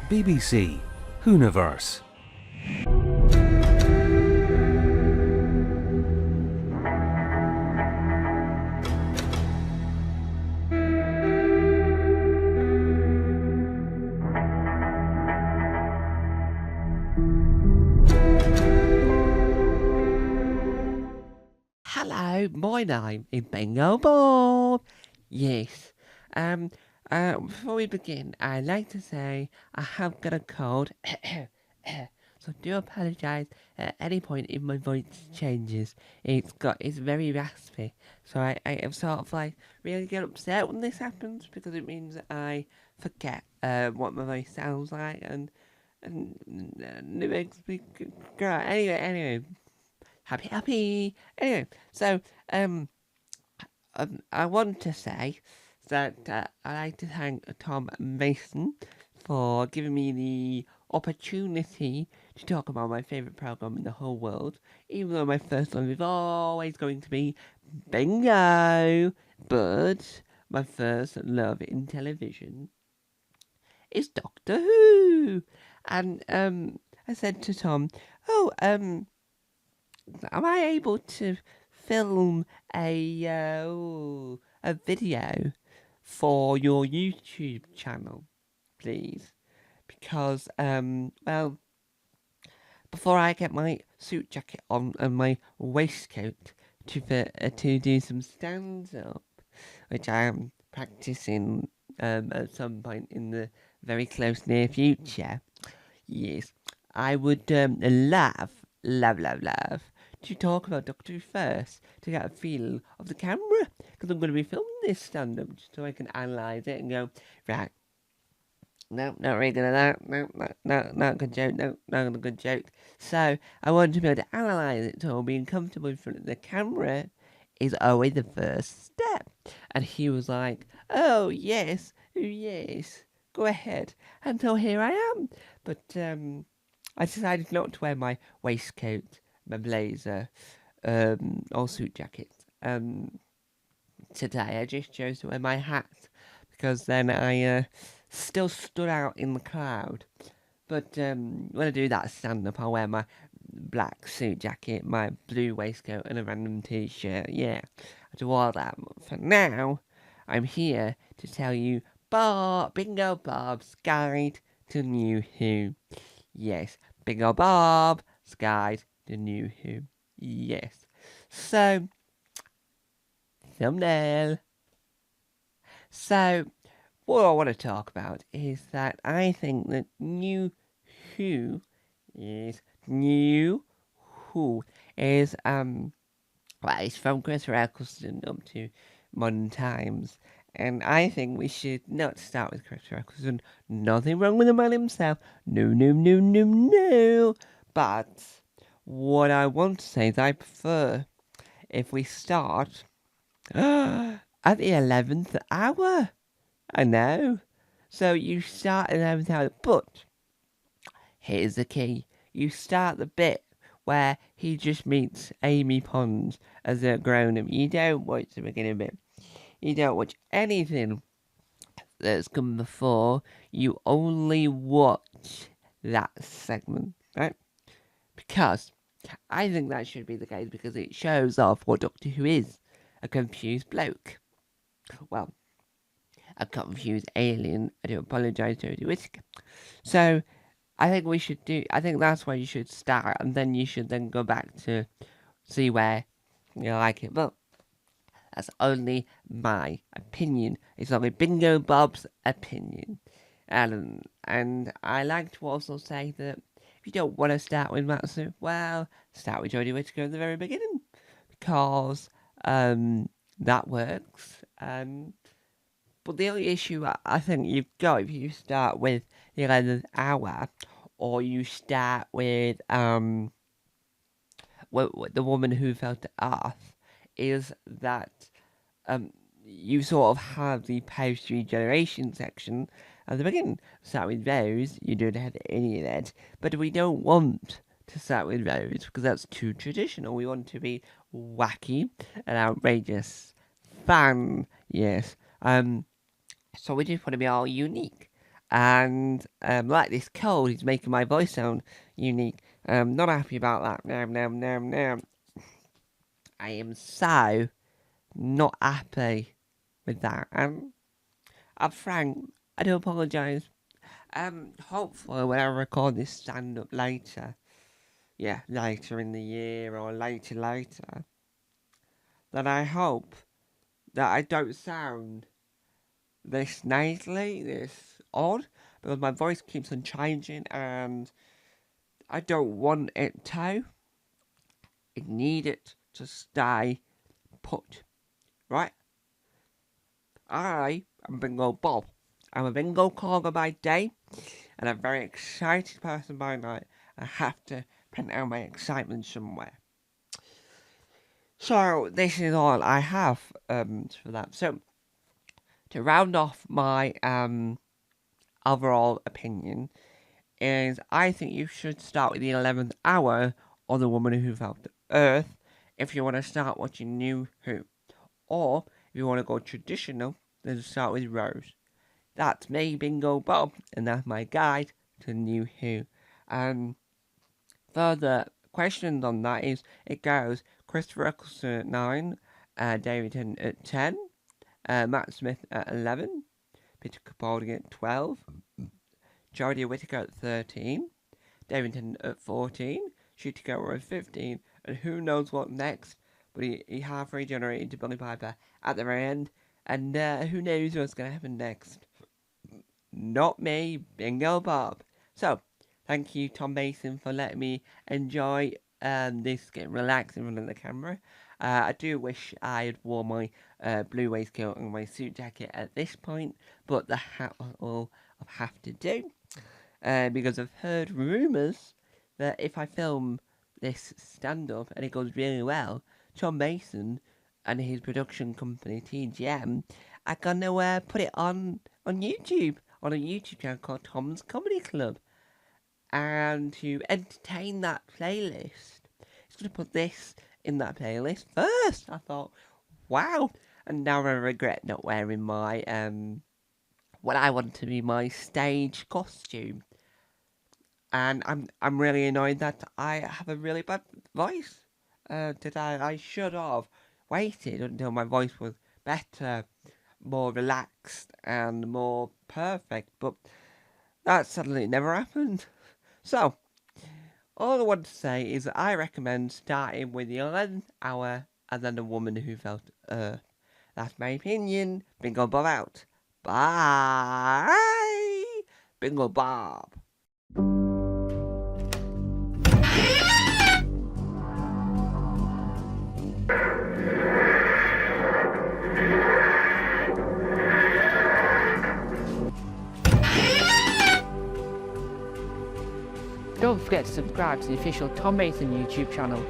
BBC Hooniverse. Hello, my name is Bingo Bob. Yes. Before we begin, I'd like to say I have got a cold. So do apologise at any point if my voice changes. It's very raspy. So I am sort of like really get upset when this happens because it means I forget what my voice sounds like and it makes me cry. Anyway, happy. Anyway, so I want to say that I'd like to thank Tom Mason for giving me the opportunity to talk about my favourite programme in the whole world, even though my first one is always going to be Bingo. But my first love in television is Doctor Who. And I said to Tom, oh, am I able to film a video for your YouTube channel, please? Because well, before I get my suit jacket on and my waistcoat to do some stands up, which I am practicing at some point in the very close near future. Yes, I would love to talk about Doctor Who first to get a feel of the camera because I'm going to be filming this stand up so I can analyse it and go, right, no, not really good at that, no, not a good joke, no, not a good joke. So I want to be able to analyse it so being comfortable in front of the camera is always the first step. And he was like, oh, yes, go ahead. And so here I am. But I decided not to wear my waistcoat, my blazer, or suit jacket today. I just chose to wear my hat because then I still stood out in the crowd. But when I do that stand up, I'll wear my black suit jacket, my blue waistcoat, and a random t-shirt. Yeah, I do all that. But for now, I'm here to tell you Bingo Bob's Guide to New Who. Yes, Bingo Bob's Guide to New Who. Yes. So, thumbnail. So, what I want to talk about is that I think that New Who is well, it's from Christopher Eccleston up to modern times. And I think we should not start with Christopher Eccleston. Nothing wrong with the man himself. No. But what I want to say is I prefer if we start at the 11th hour. I know. So you start at the 11th hour, but here's the key. You start the bit where he just meets Amy Pond as a grown-up. You don't watch the beginning bit. You don't watch anything that's come before. You only watch that segment, right? Because I think that should be the case because it shows off what Doctor Who is. A confused bloke. Well, a confused alien. I do apologise to Jodie Whittaker. So I think that's where you should start, and then you should then go back to see where you like it. But that's only my opinion. It's only Bingo Bob's opinion. And I like to also say that if you don't want to start with Matsu, well, start with Jodie Whittaker in the very beginning. Because that works. But the only issue I think you've got if you start with the 11th hour, or you start with the woman who fell to earth, is that you sort of have the post-regeneration section at the beginning. Start with Rose, you don't have any of that. But we don't want to start with Rose because that's too traditional. We want to be wacky and outrageous. Fun, yes. So we just want to be all unique. And like this cold is making my voice sound unique. Not happy about that. No. I am so not happy with that. I'm Frank. I do apologise. Hopefully when I record this stand up later, later in the year or later, then I hope that I don't sound this nasally, this odd, because my voice keeps on changing and I don't want it to. I need it to stay put, right? I am Bingo Bob. I'm a bingo caller by day and a very excited person by night. I have to print out my excitement somewhere. So this is all I have for that. So to round off my overall opinion is I think you should start with the 11th hour or The Woman Who Fell to Earth if you want to start watching New Who. Or if you want to go traditional, then start with Rose. That's me, Bingo Bob, and that's my guide to New Who. Further questions on that is, it goes Christopher Eccleston at 9, David Tennant at 10, Matt Smith at 11, Peter Capaldi at 12, Jodie Whittaker at 13, David Tennant at 14, Ncuti Gatwa at 15, and who knows what next, but he half regenerated to Billie Piper at the very end, and who knows what's going to happen next. Not me, Bingo Bob. So, thank you, Tom Mason, for letting me enjoy this, get relaxed in front of the camera. I do wish I had worn my blue waistcoat and my suit jacket at this point, but the hat will have to do. Because I've heard rumours that if I film this stand-up and it goes really well, Tom Mason and his production company, TGM, are going to put it on YouTube, on a YouTube channel called Tom's Comedy Club. And to entertain that playlist, it's going to put this in that playlist first. I thought, wow. And now I regret not wearing my, what I want to be my stage costume. And I'm really annoyed that I have a really bad voice. Today I should have waited until my voice was better, more relaxed, and more perfect. But that suddenly never happened. So, all I want to say is that I recommend starting with the 11th hour and then The Woman Who Fell to Earth. That's my opinion. Bingo Bob out. Bye! Bingo Bob. Don't forget to subscribe to the official Tom Mason YouTube channel.